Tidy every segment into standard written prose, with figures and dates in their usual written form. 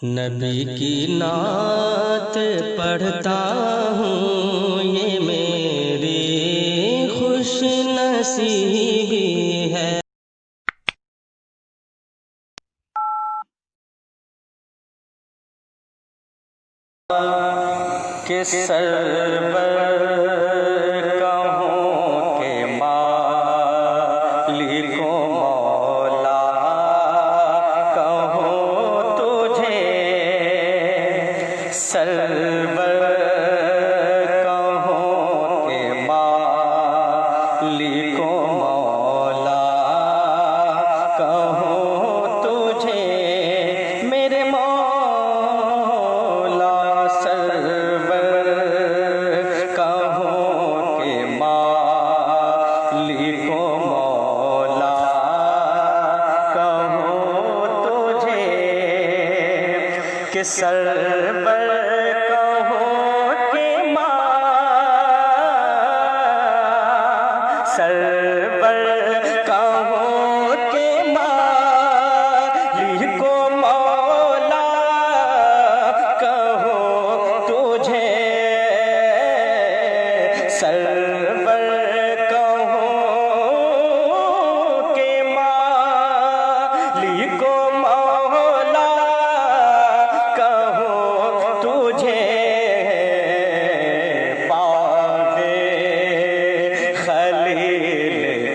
نبی کی نعت پڑھتا ہوں، یہ میری خوش نصیبی ہے۔ کہ سرور کہوں کہ مالک و مولا کہوں تجھے، سرور کہوں کہ مالک و مولا کہوں تجھے، میرے کہ سرور کہوں کہ سرور کہوں کہ مالک و مولا کہوں تجھے، سرور کہوں کہ مالک و مولا تجھے، باغ خلیل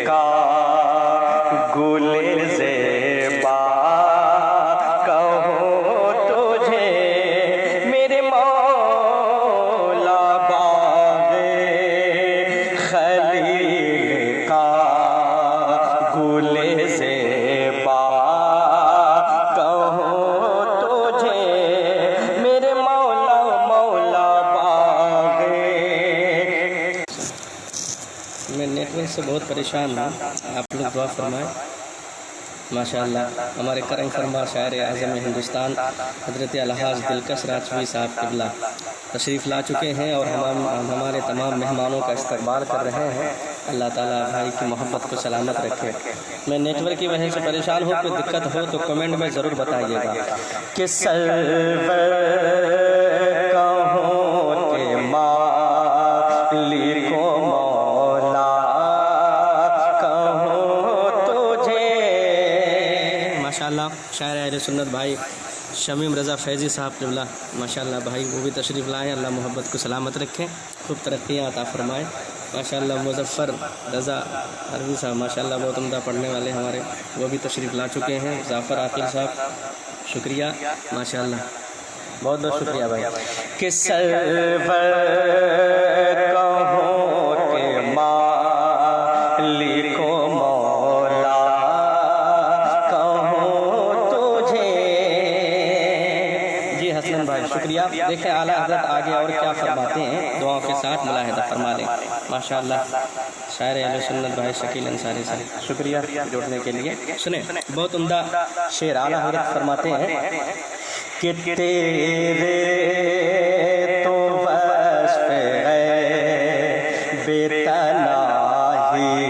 کا گل زیبا کہوں تجھے، میرے مولا باغ خلیل کا گل زیبا کہوں تجھے، میرے میں نیٹ ورک سے بہت پریشان ہوں، آپ لوگ دعا فرمائیں۔ ماشاءاللہ ہمارے کرم فرما شاعر اعظم ہندوستان حضرت الحاج دلکش راجوی صاحب قبلہ تشریف لا چکے ہیں اور ہم ہمارے تمام مہمانوں کا استقبال کر رہے ہیں۔ اللہ تعالیٰ بھائی کی محبت کو سلامت رکھے۔ میں نیٹ ورک کی وجہ سے پریشان ہوں، کوئی دقت ہو تو کمنٹ میں ضرور بتائیے گا۔ کہ سرور کہوں کہ مالک و مولا کہوں تجھے، ماشاءاللہ شاعر اہل سنت بھائی شمیم رضا فیضی صاحب قبلہ ماشاءاللہ بھائی وہ بھی تشریف لائیں، اللہ محبت کو سلامت رکھیں، خوب ترقیاں عطا فرمائیں۔ ماشاءاللہ مظفر رضا عربی صاحب ماشاءاللہ بہت عمدہ پڑھنے والے ہمارے، وہ بھی تشریف لا چکے ہیں۔ ظافر عاقل صاحب شکریہ ماشاءاللہ، بہت بہت شکریہ بھائی۔ کہ سرور کہوں کہ مالک و مولا کہوں تجھے، جی حسن بھائی شکریہ۔ دیکھیں اعلیٰ حضرت آگے اور کیا فرماتے ہیں، دعاؤں کے ساتھ ملاحظہ فرما لیں۔ ماشاءاللہ شاعر اہل سنت بھائی شکیل انصاری صاحب شکریہ جوڑنے کے لیے۔ سنیں بہت عمدہ شعر، اعلیٰ حضرت فرماتے ہیں کہ تیرے تو وصف بے تناہی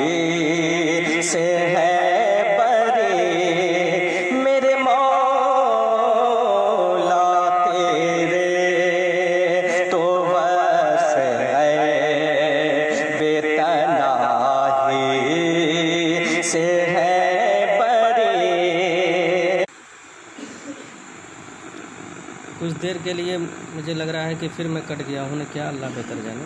سے ہے بری، میرے مولا تیرے تو وصف بے تناہی سے ہے بری۔ کچھ دیر کے لیے مجھے لگ رہا ہے کہ پھر میں کٹ گیا ہوں، کیا اللہ بہتر جانے۔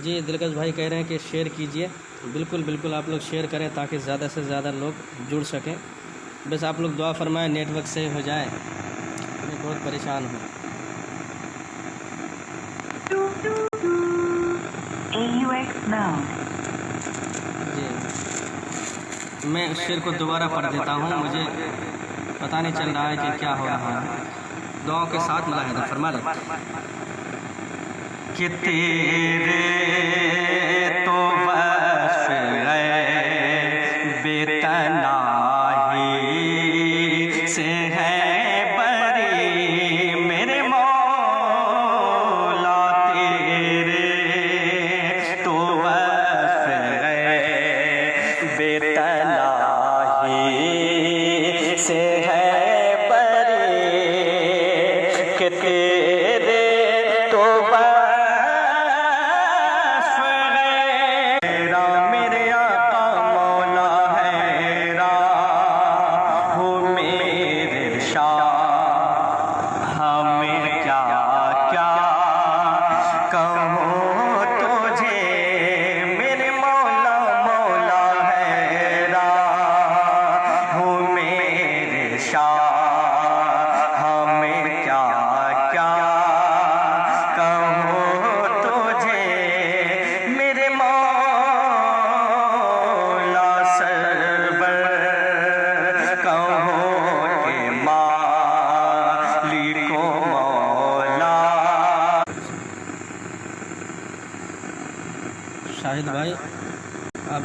جی دلکش بھائی کہہ رہے ہیں کہ شیئر کیجئے، بالکل بالکل آپ لوگ شیئر کریں تاکہ زیادہ سے زیادہ لوگ جڑ سکیں۔ بس آپ لوگ دعا فرمائیں نیٹ ورک سے ہو جائے، میں بہت پریشان ہوں۔ جی میں اس شعر کو دوبارہ پڑھ دیتا ہوں، مجھے پتہ نہیں چل رہا ہے کہ کیا ہو رہا ہے، دعاؤں کے ساتھ ملاحظہ فرما لیں۔ کہ تیرے تو وصف بے تناہی سے ہے بری، میرے مولا تیرے تو وصف بے تناہی